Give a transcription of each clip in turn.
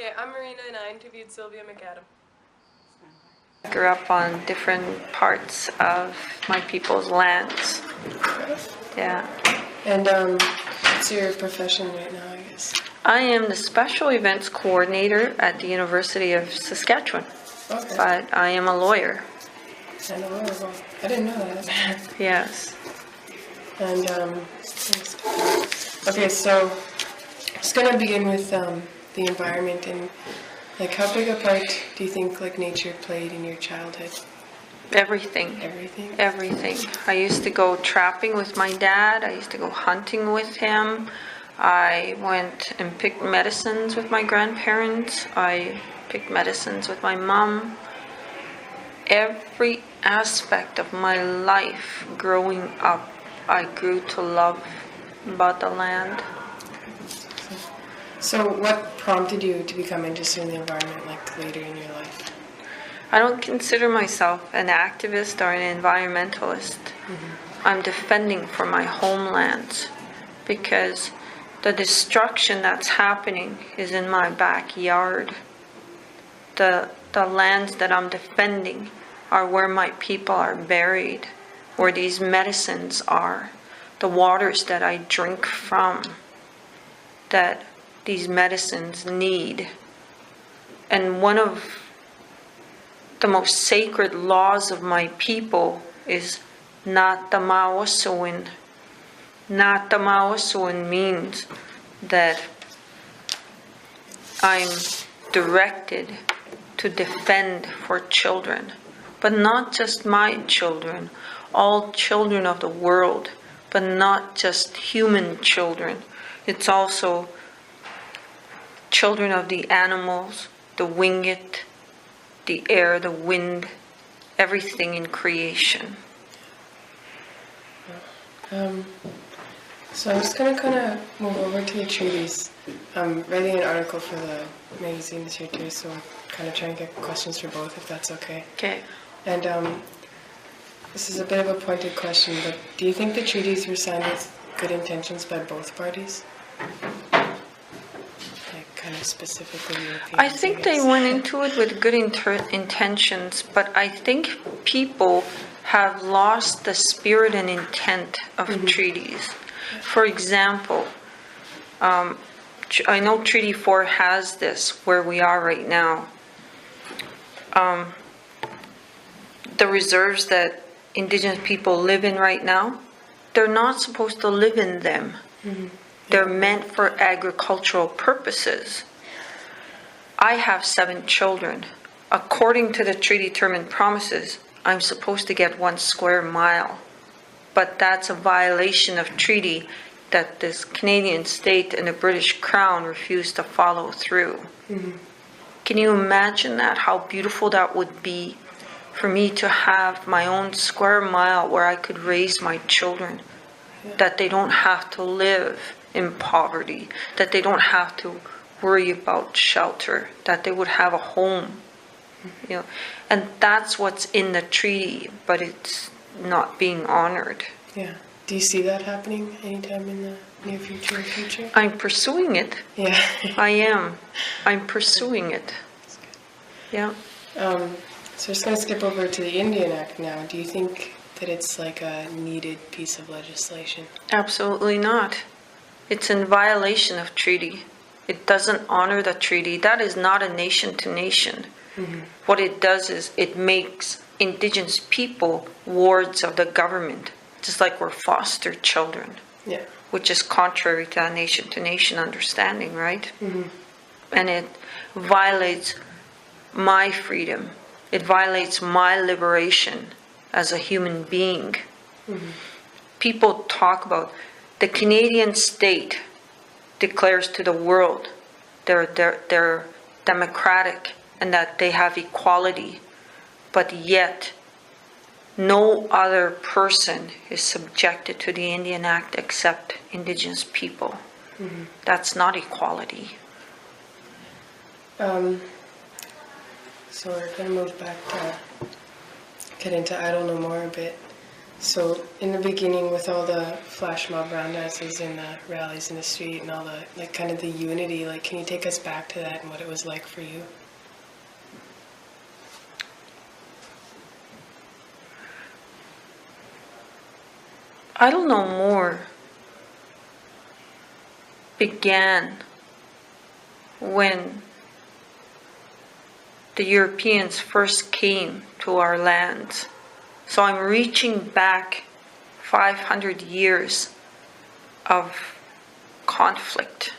Okay, I'm Marina and I interviewed Sylvia McAdam. I grew up on different parts of my people's lands. Yeah. And what's your profession right now, I guess? I am the special events coordinator at the University of Saskatchewan, Okay. but I am a lawyer. And a lawyer, well, I didn't know that. Yes. And okay, so just gonna begin with the environment and like how big a part do you think like nature played in your childhood? Everything. Everything? Everything. I used to go trapping with my dad. I used to go hunting with him. I went and picked medicines with my grandparents. I picked medicines with my mom. Every aspect of my life growing up, I grew to love about the land. So what prompted you to become interested in the environment like later in your life? I don't consider myself an activist or an environmentalist. I'm defending for my homelands because the destruction that's happening is in my backyard. The lands that I'm defending are where my people are buried, where these medicines are, the waters that I drink from, that these medicines need. And one of the most sacred laws of my people is not the Maosuin. Not the Maosuin means that I'm directed to defend for children, but not just my children, all children of the world, but not just human children. It's also children of the animals, the winged, the air, the wind, everything in creation. So I'm just gonna kind of move over to the treaties. I'm writing an article for the magazine this year too, so I'm kind of trying to get questions for both, if that's okay. Okay. And this is a bit of a pointed question, but do you think the treaties were signed with good intentions by both parties? Like kind of specifically Europeans, I think they guess. went into it with good intentions, but I think people have lost the spirit and intent of treaties. For example, I know Treaty 4 has this where we are right now. The reserves that Indigenous people live in right now, they're not supposed to live in them. They're meant for agricultural purposes. I have 7 children. According to the treaty term and promises, I'm supposed to get 1 square mile. But that's a violation of treaty that this Canadian state and the British Crown refused to follow through. Can you imagine that? How beautiful that would be for me to have my own square mile where I could raise my children, that they don't have to live in poverty, that they don't have to worry about shelter, that they would have a home. You know, and that's what's in the treaty, but it's not being honored. Yeah. Do you see that happening anytime in the near future or future? I'm pursuing it. Yeah. I am. I'm pursuing it. Yeah. So we're just going to skip over to the Indian Act now. Do you think that it's like a needed piece of legislation? Absolutely not. It's in violation of treaty. It doesn't honor the treaty. That is not a nation to nation. What it does is it makes Indigenous people wards of the government, just like we're foster children. Yeah. Which is contrary to our nation-to-nation understanding, right? And it violates my freedom. It violates my liberation as a human being. People talk about the Canadian state declares to the world they're democratic and that they have equality, but yet no other person is subjected to the Indian Act except Indigenous people. That's not equality. So we're going to move back to get into I Don't Know More a bit. So in the beginning, with all the flash mob round dances and the rallies in the street and all the, like, kind of the unity, like, can you take us back to that and what it was like for you? I don't know more began when the Europeans first came to our lands. So I'm reaching back 500 years of conflict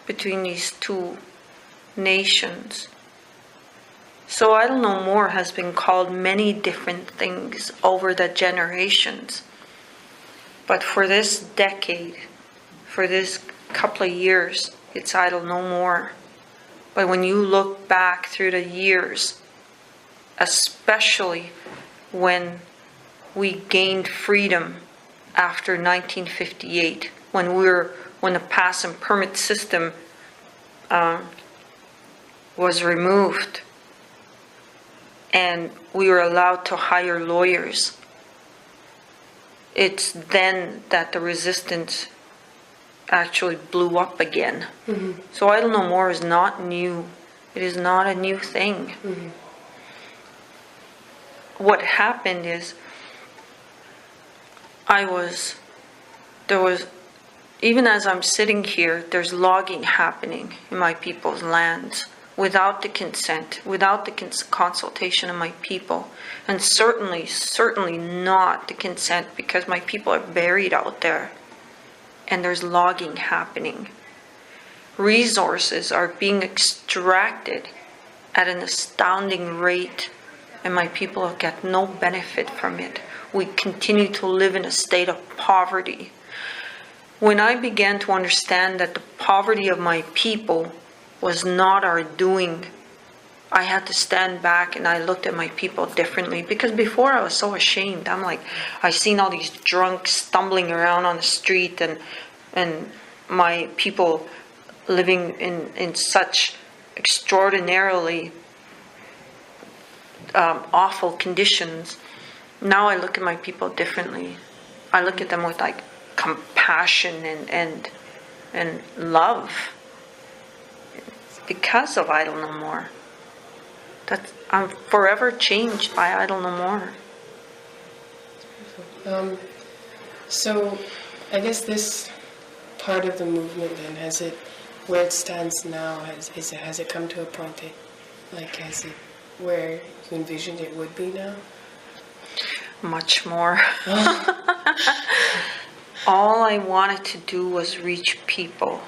between these two nations. So I don't know more has been called many different things over the generations. But for this decade, for this couple of years, it's Idle No More. But when you look back through the years, especially when we gained freedom after 1958, when the pass and permit system was removed, and we were allowed to hire lawyers, it's then that the resistance actually blew up again. Mm-hmm. So Idle No More is not new. It is not a new thing. Mm-hmm. What happened is even as I'm sitting here, there's logging happening in my people's lands without the consent, without the consultation of my people, and certainly not the consent, because my people are buried out there and there's logging happening. Resources are being extracted at an astounding rate, and my people get no benefit from it. We continue to live in a state of poverty. When I began to understand that the poverty of my people was not our doing, I had to stand back and I looked at my people differently, because before I was so ashamed. I'm like, I seen all these drunks stumbling around on the street and my people living in such extraordinarily awful conditions. Now I look at my people differently. I look at them with like compassion and love because of Idle No More. I'm forever changed by Idle No More. So I guess this part of the movement then, where it stands now, has it come to a point that, like, where you envisioned it would be now? Much more. All I wanted to do was reach people.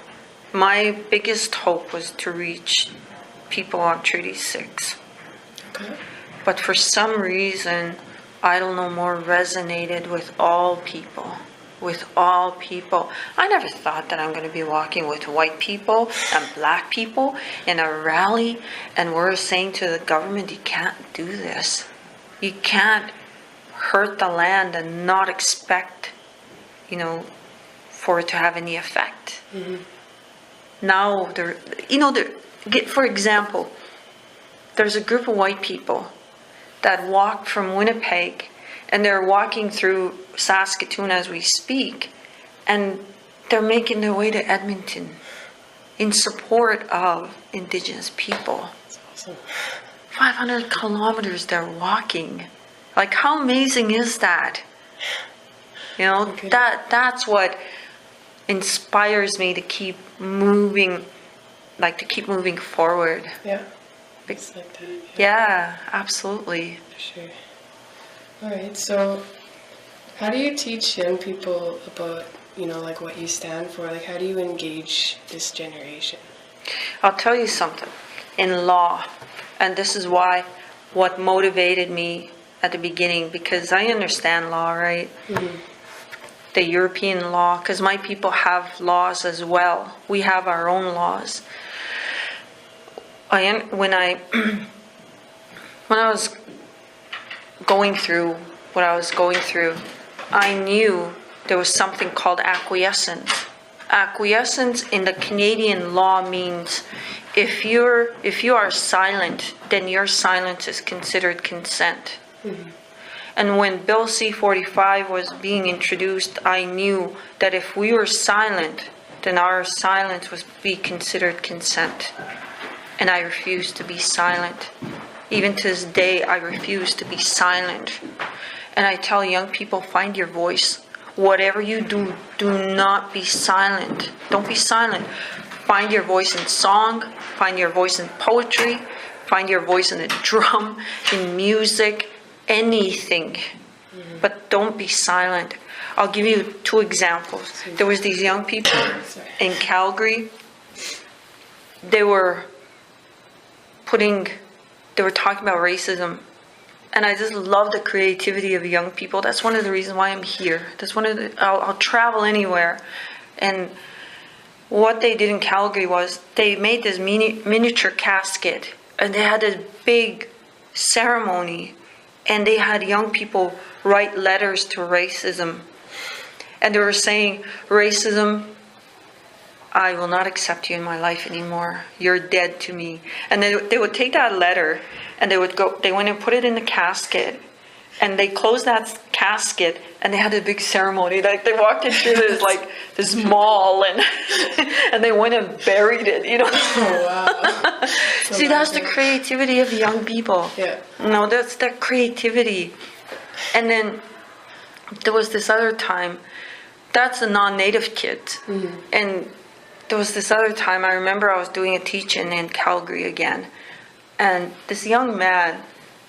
My biggest hope was to reach people on Treaty 6. Okay. But for some reason, Idle No More resonated with all people. With all people. I never thought that I'm going to be walking with white people and black people in a rally, and we're saying to the government, you can't do this. You can't hurt the land and not expect, for it to have any effect. Mm-hmm. Now, for example, there's a group of white people that walked from Winnipeg, and they're walking through Saskatoon as we speak, and they're making their way to Edmonton in support of Indigenous people. That's awesome. 500 kilometers they're walking. Like, how amazing is that? Okay. That's what inspires me to keep moving, forward. Yeah. It's like that. Yeah, absolutely. For sure. All right, so how do you teach young people about, what you stand for? Like, how do you engage this generation? I'll tell you something. In law, and this is what motivated me at the beginning, because I understand law, right? Mm-hmm. The European law, because my people have laws as well. We have our own laws. When I was going through what I was going through, I knew there was something called acquiescence. Acquiescence in the Canadian law means if you are silent, then your silence is considered consent. Mm-hmm. And when Bill C-45 was being introduced, I knew that if we were silent, then our silence would be considered consent. And I refused to be silent. Even to this day, I refuse to be silent. And I tell young people, find your voice. Whatever you do, do not be silent. Don't be silent. Find your voice in song, find your voice in poetry, find your voice in a drum, in music, anything. But don't be silent. I'll give you 2 examples. There was these young people in Calgary. They were talking about racism. And I just love the creativity of young people. That's one of the reasons why I'm here. I'll travel anywhere. And what they did in Calgary was they made this miniature casket. And they had this big ceremony. And they had young people write letters to racism. And they were saying, racism, I will not accept you in my life anymore. You're dead to me. And they would take that letter and they went and put it in the casket. And they closed that casket and they had a big ceremony. Like they walked into this mall and they went and buried it, you know. Oh, wow. See, that's the creativity of young people. Yeah. No, that's their creativity. And then there was this other time, that's the non-native kids. Mm-hmm. And there was this other time, I remember I was doing a teach-in in Calgary again. And this young man,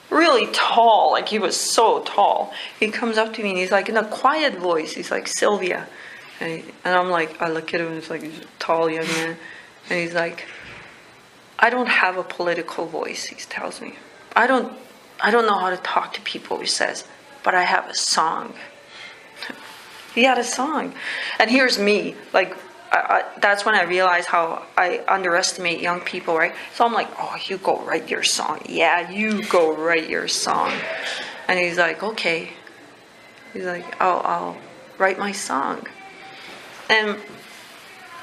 really tall, like he was so tall, he comes up to me and he's like, in a quiet voice, he's like, Sylvia. And I'm like, I look at him and it's like, he's a tall young man. And he's like, I don't have a political voice, he tells me. I don't know how to talk to people, he says, but I have a song. He had a song. And here's me, like, that's when I realized how I underestimate young people, right? So I'm like, oh, you go write your song. Yeah, you go write your song. And he's like, okay. He's like, I'll write my song. And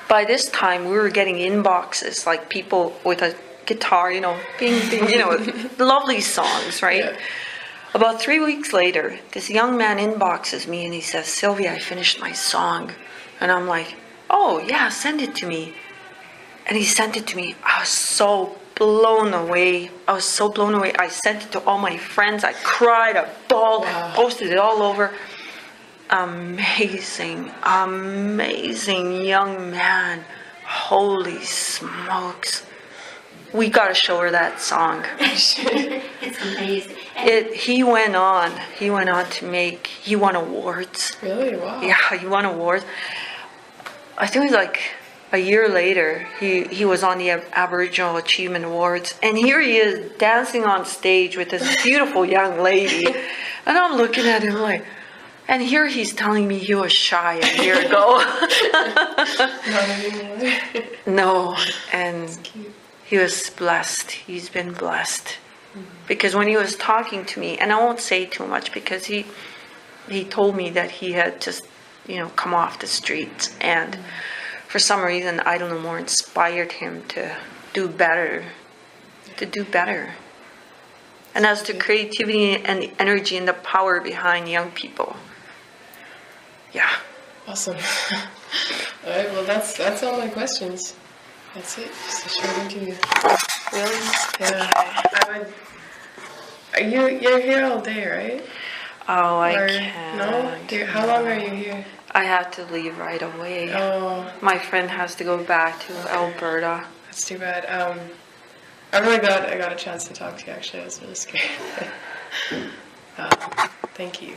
by this time, we were getting inboxes, like people with a guitar, you know, bing, bing, you know, lovely songs, right? Yeah. About 3 weeks later, this young man inboxes me and he says, Sylvia, I finished my song. And I'm like, oh, yeah, send it to me. And he sent it to me. I was so blown away. I sent it to all my friends. I cried, I bawled, wow. Posted it all over. Amazing, amazing young man. Holy smokes. We got to show her that song. It's amazing. He went on he won awards. Really? Wow. Yeah, he won awards. I think it was like a year later, he was on the Aboriginal Achievement Awards. And here he is dancing on stage with this beautiful young lady. And I'm looking at him like, and here he's telling me he was shy a year ago. Not anymore. No, and he was blessed. He's been blessed. Mm-hmm. Because when he was talking to me, and I won't say too much because he told me that he had just, you know, come off the streets, and for some reason, I don't know, more inspired him to do better. And that's the creativity and the energy and the power behind young people. Yeah. Awesome. All right, well, that's all my questions. That's it, just a short interview. Really? Yeah. You're here all day, right? Oh, I can't. No? How long are you here? I have to leave right away. Oh. My friend has to go back to Alberta. That's too bad. I really got a chance to talk to you, actually. I was really scared. Thank you.